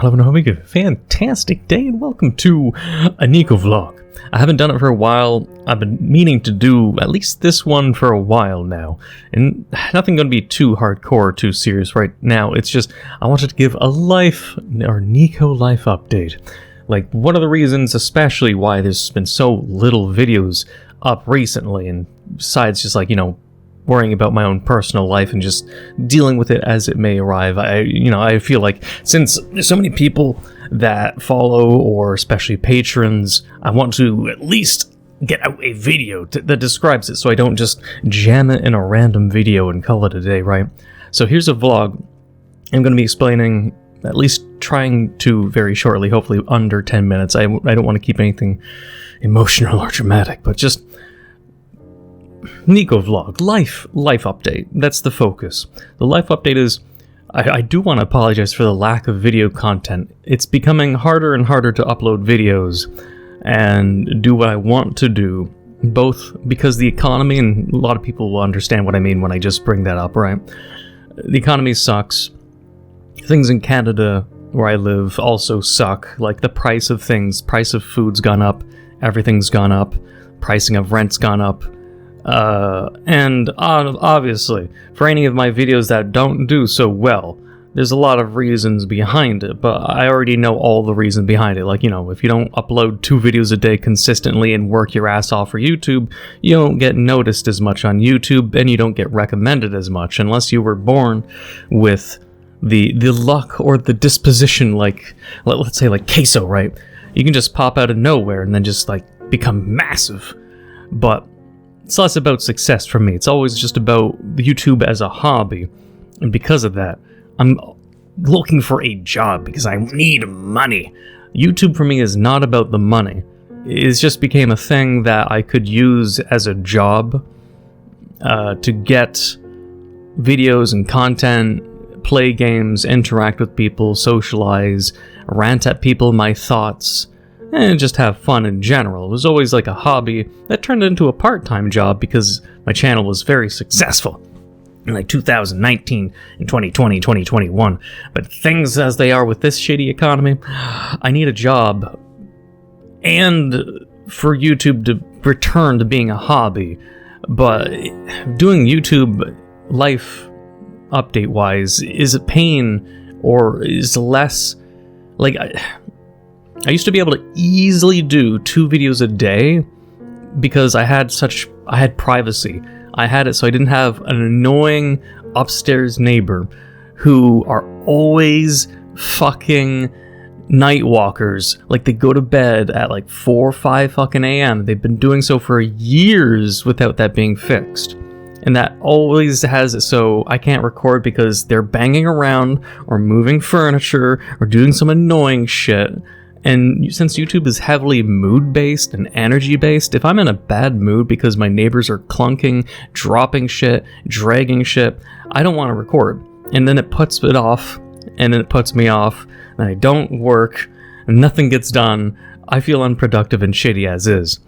having a fantastic day, and welcome to a Neco vlog. I haven't done it for a while. I've been meaning to do at least this one for a while now, and nothing going to be too hardcore, too serious right now. It's just I wanted to give a Neco life update. Like, one of the reasons especially why there's been so little videos up recently, and besides just worrying about my own personal life and just dealing with it as it may arrive. I feel like since there's so many people that follow, or especially patrons, I want to at least get out a video that describes it, so I don't just jam it in a random video and call it a day, right? So here's a vlog. I'm going to be explaining, at least trying to very shortly, hopefully under 10 minutes. I don't want to keep anything emotional or dramatic, but just Neco vlog, life update. That's the focus. The life update is, I do want to apologize for the lack of video content. It's becoming harder and harder to upload videos and do what I want to do, both because the economy, and a lot of people will understand what I mean when I just bring that up, right? The economy sucks. Things in Canada, where I live, also suck. Like, the price of things, price of food's gone up, everything's gone up, pricing of rent's gone up. And obviously, for any of my videos that don't do so well, there's a lot of reasons behind it, but I already know all the reason behind it. Like, if you don't upload 2 videos a day consistently and work your ass off for YouTube, you don't get noticed as much on YouTube, and you don't get recommended as much, unless you were born with the luck or the disposition, let's say like Queso, right? You can just pop out of nowhere and then just become massive. But it's less about success for me. It's always just about YouTube as a hobby. And because of that, I'm looking for a job because I need money. YouTube for me is not about the money. It just became a thing that I could use as a job to get videos and content, play games, interact with people, socialize, rant at people my thoughts, and just have fun in general. It was always like a hobby that turned into a part-time job because my channel was very successful in 2019 and 2020, 2021. But things as they are with this shitty economy, I need a job and for YouTube to return to being a hobby. But doing YouTube life update-wise is a pain, or is less I used to be able to easily do 2 videos a day because I had privacy. I had it so I didn't have an annoying upstairs neighbor who are always fucking night walkers. Like, they go to bed at 4 or 5 fucking a.m. They've been doing so for years without that being fixed. And that always has it so I can't record because they're banging around or moving furniture or doing some annoying shit. And since YouTube is heavily mood-based and energy-based, if I'm in a bad mood because my neighbors are clunking, dropping shit, dragging shit, I don't want to record. And then it puts it off, and then it puts me off, and I don't work, and nothing gets done. I feel unproductive and shitty as is.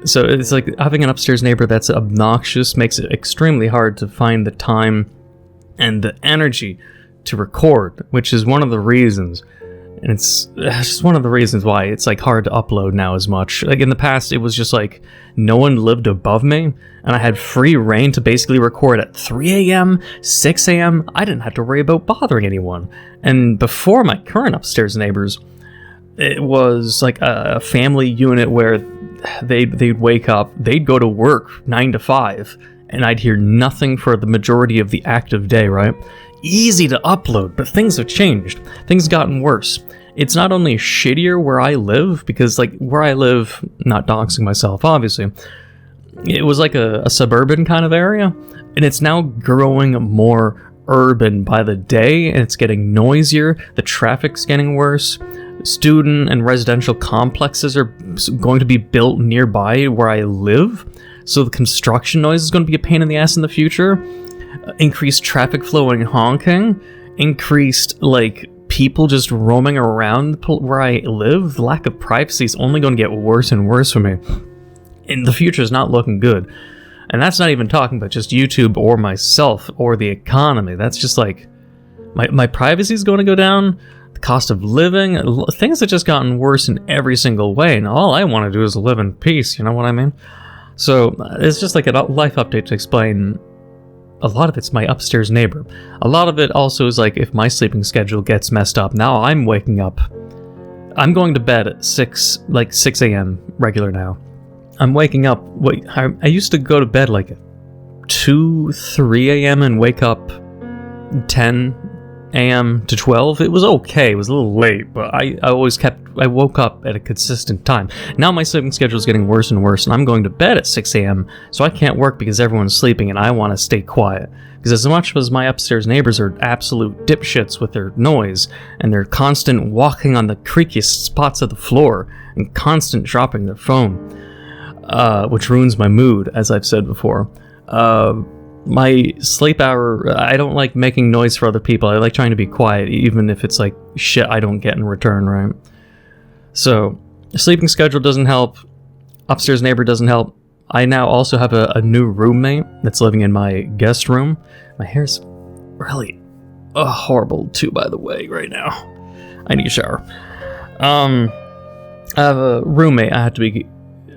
So it's like having an upstairs neighbor that's obnoxious makes it extremely hard to find the time and the energy to record, which is one of the reasons. And it's just one of the reasons why it's hard to upload now as much. In the past, it was just no one lived above me, and I had free reign to basically record at 3 a.m., 6 a.m. I didn't have to worry about bothering anyone. And before my current upstairs neighbors, it was a family unit where they'd wake up, they'd go to work 9 to 5, and I'd hear nothing for the majority of the active day, right? Easy to upload, but things have changed. Things gotten worse. It's not only shittier where I live, because where I live, not doxing myself obviously, it was a suburban kind of area, and it's now growing more urban by the day, and it's getting noisier, the traffic's getting worse. Student and residential complexes are going to be built nearby where I live, so the construction noise is going to be a pain in the ass in the future. Increased traffic flow and honking, increased people just roaming around where I live. The lack of privacy is only going to get worse and worse for me, and the future is not looking good. And that's not even talking about just YouTube or myself or the economy. That's just my privacy is going to go down. The cost of living, things have just gotten worse in every single way, and all I want to do is live in peace, you know what I mean? So it's just like a life update to explain. A lot of it's my upstairs neighbor. A lot of it also is like if my sleeping schedule gets messed up, now I'm waking up. I'm going to bed at 6 a.m. regular now. I'm waking up, I used to go to bed like 2, 3 a.m. and wake up 10 a.m. to 12. It was okay, it was a little late, but I woke up at a consistent time. Now my sleeping schedule is getting worse and worse, and I'm going to bed at 6 a.m. so I can't work because everyone's sleeping and I want to stay quiet. Because as much as my upstairs neighbors are absolute dipshits with their noise, and their constant walking on the creakiest spots of the floor, and constant dropping their phone, which ruins my mood, as I've said before, my sleep hour, I don't like making noise for other people. I like trying to be quiet, even if it's like shit I don't get in return, right? So, sleeping schedule doesn't help. Upstairs neighbor doesn't help. I now also have a new roommate that's living in my guest room. My hair's really horrible too, by the way, right now. I need a shower. I have a roommate I have to be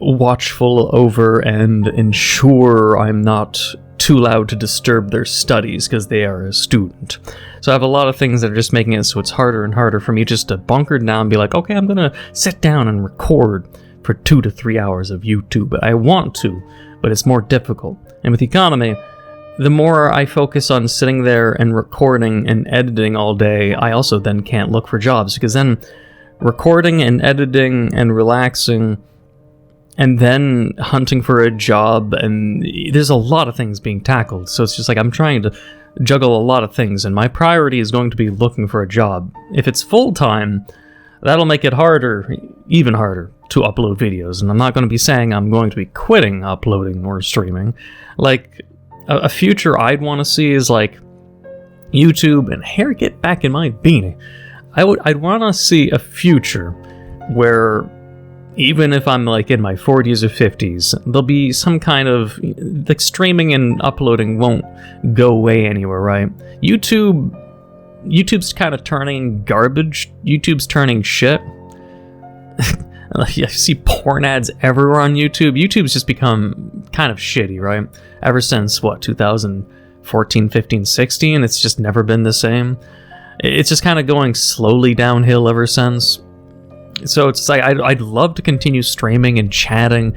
watchful over and ensure I'm not too loud to disturb their studies because they are a student. So I have a lot of things that are just making it so it's harder and harder for me just to bunker down and be like, okay, I'm gonna sit down and record for 2 to 3 hours of YouTube. I want to, but it's more difficult. And with the economy, the more I focus on sitting there and recording and editing all day, I also then can't look for jobs, because then recording and editing and relaxing and then hunting for a job, and there's a lot of things being tackled. So it's just like I'm trying to juggle a lot of things, and my priority is going to be looking for a job. If it's full-time, that'll make it harder, even harder, to upload videos. And I'm not going to be saying I'm going to be quitting uploading or streaming. Like, a future I'd want to see is like YouTube, and hair get back in my beanie. I'd want to see a future where even if I'm like in my 40s or 50s, there'll be some kind of, like, streaming and uploading won't go away anywhere, right? YouTube's kind of turning garbage. YouTube's turning shit. I see porn ads everywhere on YouTube. YouTube's just become kind of shitty, right? Ever since, 2014, 15, 16, it's just never been the same. It's just kind of going slowly downhill ever since. So it's like, I'd love to continue streaming and chatting,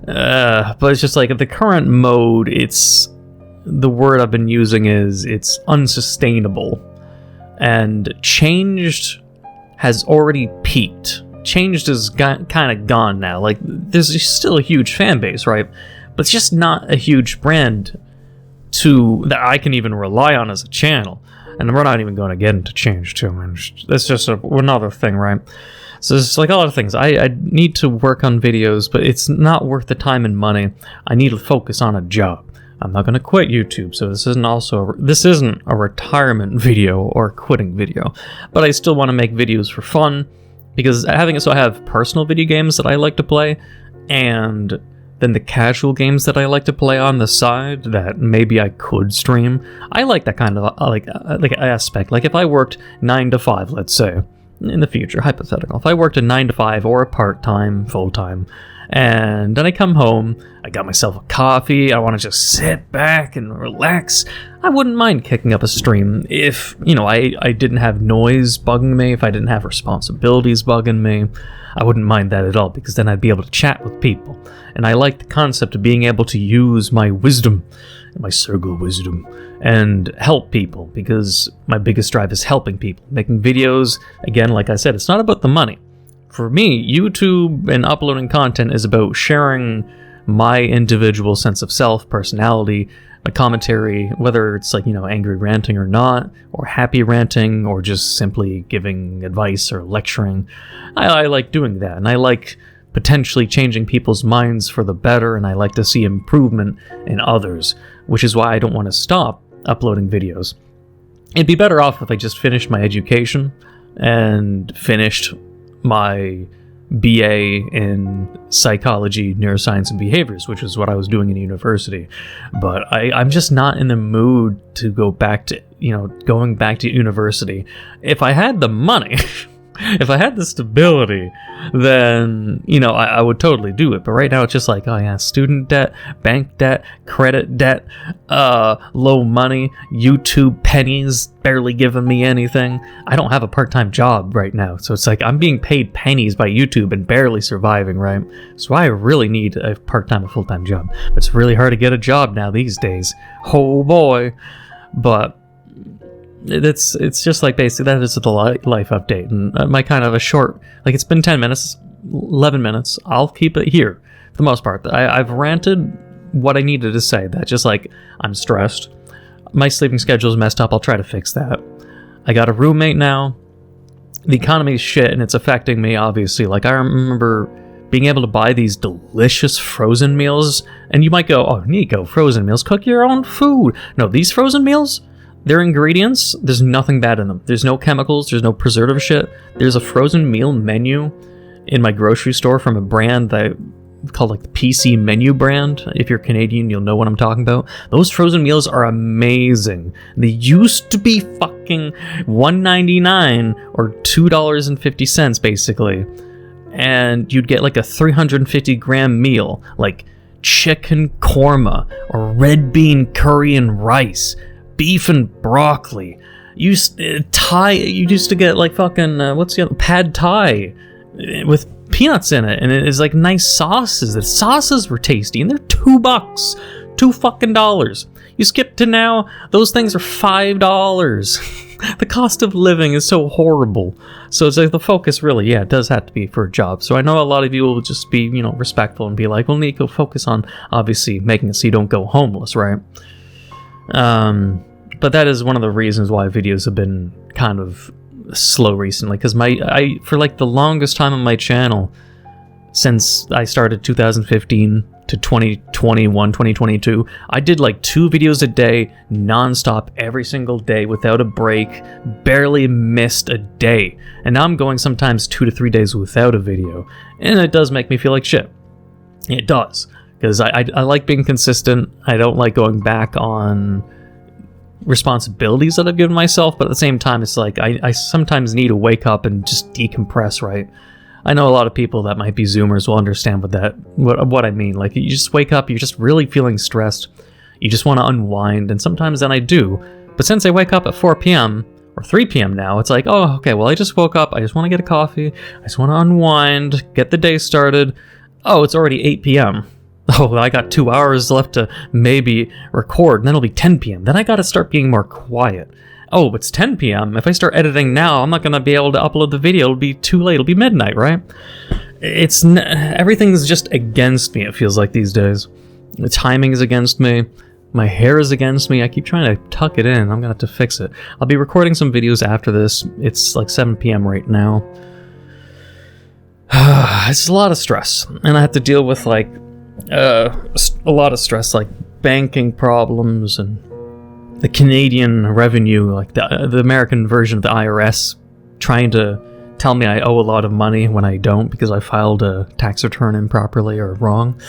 but it's just like, at the current mode, the word I've been using is, it's unsustainable. And Changed has already peaked. Changed is kind of gone now. Like, there's still a huge fan base, right? But it's just not a huge brand that I can even rely on as a channel. And we're not even going to get into Change too, man. That's just another thing, right? So it's like a lot of things. I need to work on videos, but it's not worth the time and money. I need to focus on a job. I'm not going to quit YouTube, so this isn't a retirement video or a quitting video. But I still want to make videos for fun, because I have personal video games that I like to play, and then the casual games that I like to play on the side that maybe I could stream. I like that kind of like aspect. Like, if I worked 9 to 5, let's say, in the future, hypothetical, if I worked a 9 to 5 or a part-time, full-time, and then I come home, I got myself a coffee, I want to just sit back and relax, I wouldn't mind kicking up a stream if, I didn't have noise bugging me, if I didn't have responsibilities bugging me. I wouldn't mind that at all, because then I'd be able to chat with people. And I like the concept of being able to use my wisdom, my Sergal wisdom, and help people, because my biggest drive is helping people. Making videos, again, like I said, it's not about the money. For me, YouTube and uploading content is about sharing my individual sense of self, personality, my commentary, whether it's like, angry ranting or not, or happy ranting, or just simply giving advice or lecturing. I like doing that, and I like potentially changing people's minds for the better, and I like to see improvement in others, which is why I don't want to stop uploading videos. It'd be better off if I just finished my education and finished my BA in psychology, neuroscience, and behaviors, which is what I was doing in university. But I'm just not in the mood to go back to, going back to university. If I had the money, if I had the stability, then, I would totally do it. But right now it's just like, oh yeah, student debt, bank debt, credit debt, low money, YouTube pennies barely giving me anything. I don't have a part-time job right now. So it's like I'm being paid pennies by YouTube and barely surviving, right? So I really need a part-time or full-time job. But it's really hard to get a job now these days. Oh boy. But it's just like basically that is the life update, and my kind of a short, like it's been 10 minutes, 11 minutes. I'll keep it here for the most part. I've ranted what I needed to say. That just like I'm stressed, my sleeping schedule is messed up. I'll try to fix that. I got a roommate now. The economy is shit and it's affecting me, obviously. Like I remember being able to buy these delicious frozen meals, and you might go, oh Neco, frozen meals, cook your own food. No, these frozen meals, their ingredients, there's nothing bad in them. There's no chemicals, there's no preservative shit. There's a frozen meal menu in my grocery store from a brand that I call like the PC Menu brand. If you're Canadian, you'll know what I'm talking about. Those frozen meals are amazing. They used to be fucking $1.99 or $2.50 basically. And you'd get like a 350 gram meal, like chicken korma or red bean curry and rice, beef and broccoli. You used to get like fucking what's the other, pad thai with peanuts in it, and it is like nice sauces. The sauces were tasty, and they're $2, $2 You skip to now, those things are $5. The cost of living is so horrible. So it's like the focus really, it does have to be for a job. So I know a lot of you will just be, respectful and be like, well, Neco, focus on obviously making it so you don't go homeless, right? But that is one of the reasons why videos have been kind of slow recently, because for like the longest time on my channel, since I started 2015 to 2021, 2022, I did like 2 videos a day, non-stop, every single day, without a break, barely missed a day. And now I'm going sometimes 2 to 3 days without a video, and it does make me feel like shit. It does. Because I like being consistent. I don't like going back on responsibilities that I've given myself, but at the same time, it's like I sometimes need to wake up and just decompress, right? I know a lot of people that might be Zoomers will understand what I mean. Like, you just wake up, you're just really feeling stressed. You just want to unwind, and sometimes then I do. But since I wake up at 4 p.m. or 3 p.m. now, it's like, oh, okay, well, I just woke up. I just want to get a coffee. I just want to unwind, get the day started. Oh, it's already 8 p.m. Oh, I got 2 hours left to maybe record, and then it'll be 10 p.m. Then I gotta start being more quiet. Oh, it's 10 p.m. If I start editing now, I'm not gonna be able to upload the video. It'll be too late. It'll be midnight, right? Everything's just against me, it feels like these days. The timing is against me. My hair is against me. I keep trying to tuck it in. I'm gonna have to fix it. I'll be recording some videos after this. It's like 7 p.m. right now. It's a lot of stress, and I have to deal with like a lot of stress, like banking problems and the Canadian revenue, like the American version of the IRS, trying to tell me I owe a lot of money when I don't because I filed a tax return improperly or wrong.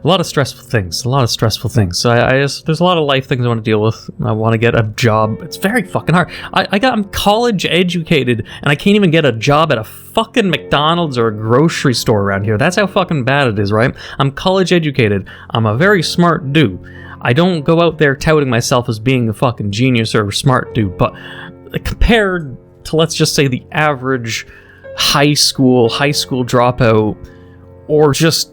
A lot of stressful things. So there's a lot of life things I want to deal with. I want to get a job. It's very fucking hard. I'm college educated, and I can't even get a job at a fucking McDonald's or a grocery store around here. That's how fucking bad it is, right? I'm college educated. I'm a very smart dude. I don't go out there touting myself as being a fucking genius or a smart dude, but compared to, let's just say, the average high school dropout, or just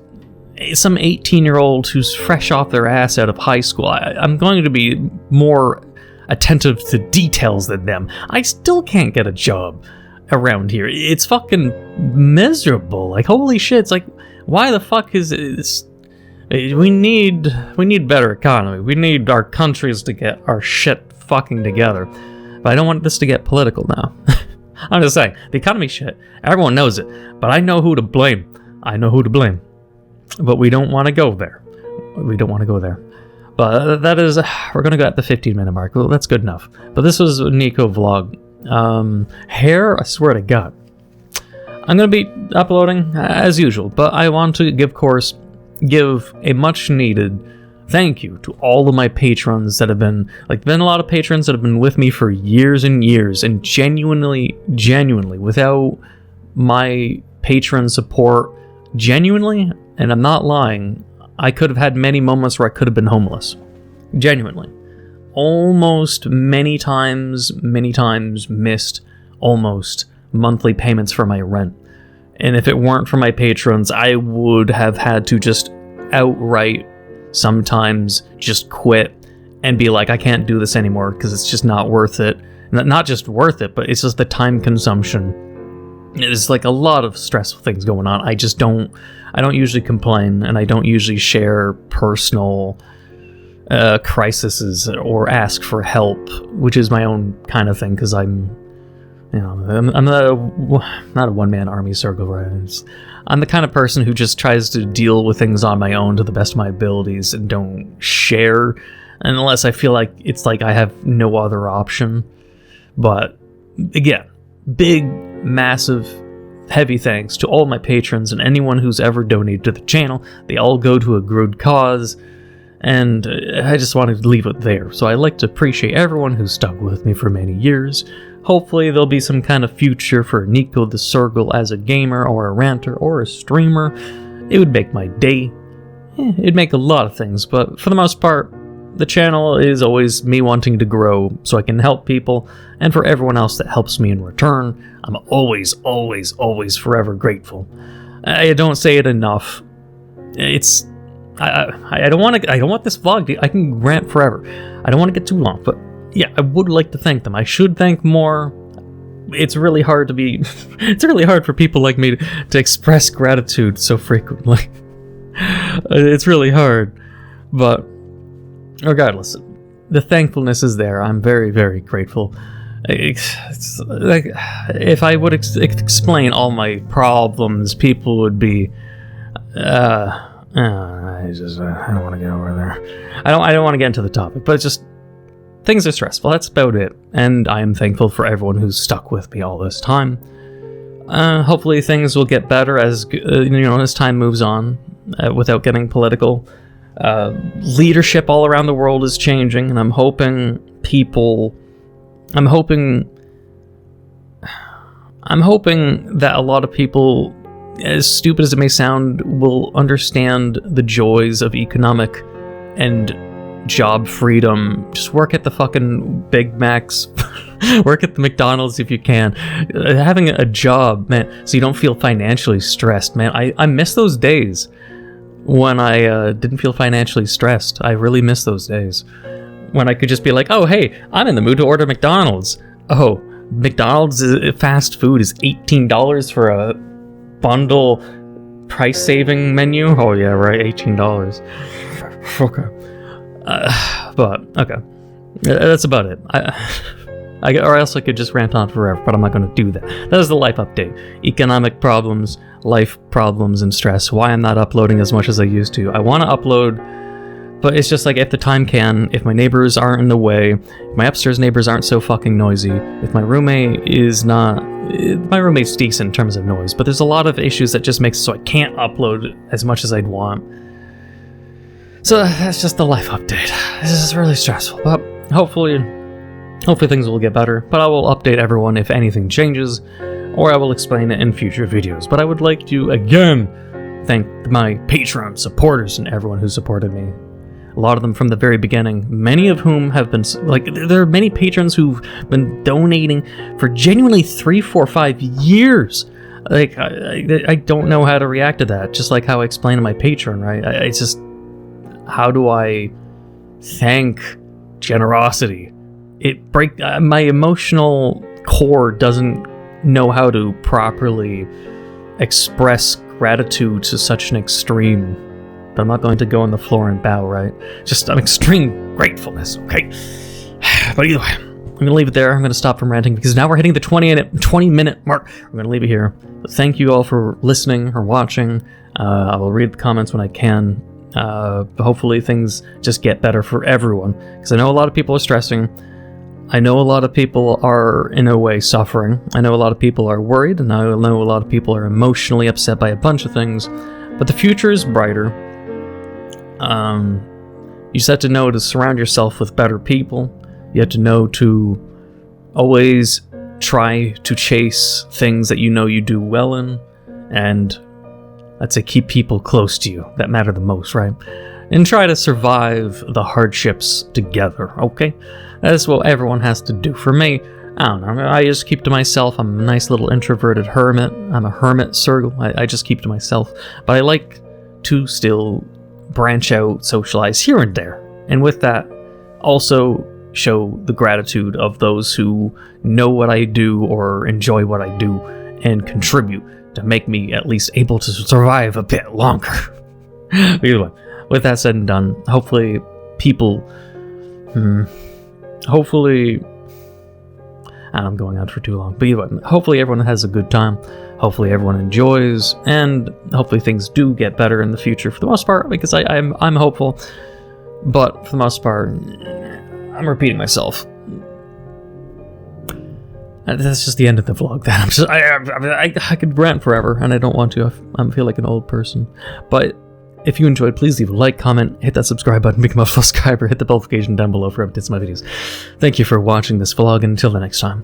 some 18-year-old who's fresh off their ass out of high school, I'm going to be more attentive to details than them. I still can't get a job around here. It's fucking miserable. Like, holy shit. It's like, why the fuck is this? We need better economy. We need our countries to get our shit fucking together. But I don't want this to get political now. I'm just saying, the economy's shit. Everyone knows it. But I know who to blame. But we don't want to go there. But that is, we're going to go at the 15-minute mark. Well, that's good enough. But this was a Neco vlog. Hair, I swear to God. I'm going to be uploading as usual, but I want to give a much needed thank you to all of my patrons that have been a lot of patrons that have been with me for years and years, and genuinely, without my patron support, genuinely, and I'm not lying, I could have had many moments where I could have been homeless. Genuinely. Almost many times missed almost monthly payments for my rent. And if it weren't for my patrons, I would have had to just outright sometimes just quit and be like, I can't do this anymore because it's just not worth it. Not just worth it, but it's just the time consumption. There's like a lot of stressful things going on. I don't usually complain, and I don't usually share personal crises or ask for help, which is my own kind of thing, because I'm not a one-man army, Sergal, right? I'm the kind of person who just tries to deal with things on my own to the best of my abilities and don't share unless I feel like it's like I have no other option. But again, big, massive, heavy thanks to all my patrons and anyone who's ever donated to the channel. They all go to a good cause, and I just wanted to leave it there. So I'd like to appreciate everyone who stuck with me for many years. Hopefully there'll be some kind of future for Neco the Sergal as a gamer or a ranter or a streamer. It would make my day. It'd make a lot of things, but for the most part, the channel is always me wanting to grow so I can help people, and for everyone else that helps me in return, I'm always forever grateful. I don't say it enough. I don't want this vlog I can rant forever. I don't want to get too long, but yeah, I would like to thank them. I should thank more. It's really hard to be it's really hard for people like me to express gratitude so frequently. It's really hard. But regardless, the thankfulness is there. I'm very, very grateful. It's like, if I would explain all my problems, people would be I don't want to get over there. I don't want to get into the topic, but it's just things are stressful. That's about it. And I am thankful for everyone who's stuck with me all this time. Hopefully things will get better as as time moves on, without getting political. Leadership all around the world is changing, and I'm hoping that a lot of people, as stupid as it may sound, will understand the joys of economic and job freedom. Just work at the fucking Big Macs, work at the McDonald's if you can. Having a job, man, so you don't feel financially stressed, man. I miss those days when I didn't feel financially stressed. I really miss those days when I could just be like, oh, hey, I'm in the mood to order McDonald's. Oh, McDonald's fast food is $18 for a bundle price-saving menu? Oh, yeah, right, $18. Okay. But, okay. That's about it. Or else I could just rant on forever, but I'm not going to do that. That is the life update. Economic problems, life problems, and stress. Why I'm not uploading as much as I used to. I want to upload, but it's just like, if the time can, if my neighbors aren't in the way, if my upstairs neighbors aren't so fucking noisy, if my roommate is not... My roommate's decent in terms of noise, but there's a lot of issues that just makes it so I can't upload as much as I'd want. So that's just the life update. This is really stressful, but hopefully things will get better. But I will update everyone if anything changes, or I will explain it in future videos. But I would like to, again, thank my Patreon supporters and everyone who supported me. A lot of them from the very beginning, many of whom have been, like, there are many patrons who've been donating for genuinely 3, 4, 5 years. Like, I don't know how to react to that, just like how I explained to my patron, right? It's just, how do I thank generosity? My emotional core doesn't know how to properly express gratitude to such an extreme. But I'm not going to go on the floor and bow, right? Just an extreme gratefulness, okay? But either way, I'm going to leave it there. I'm going to stop from ranting because now we're hitting the 20-minute mark. I'm going to leave it here. But thank you all for listening or watching. I will read the comments when I can. Hopefully things just get better for everyone, because I know a lot of people are stressing. I know a lot of people are, in a way, suffering. I know a lot of people are worried, and I know a lot of people are emotionally upset by a bunch of things, but the future is brighter. You just have to know to surround yourself with better people. You have to know to always try to chase things that you know you do well in, and let's say keep people close to you that matter the most, right? And try to survive the hardships together, okay? That's what everyone has to do. For me, I don't know, I just keep to myself. I'm a nice little introverted hermit. I'm a hermit, Sergal. I just keep to myself. But I like to still branch out, socialize here and there. And with that, also show the gratitude of those who know what I do or enjoy what I do and contribute to make me at least able to survive a bit longer. Either way, with that said and done, hopefully people... Hopefully... I'm going on for too long, but either way, hopefully everyone has a good time. Hopefully everyone enjoys, and hopefully things do get better in the future for the most part, because I'm hopeful. But for the most part, I'm repeating myself. That's just the end of the vlog. That I could rant forever, and I don't want to. I feel like an old person. But if you enjoyed, please leave a like, comment, hit that subscribe button, become a subscriber, hit the bell notification down below for updates on my videos. Thank you for watching this vlog, and until the next time.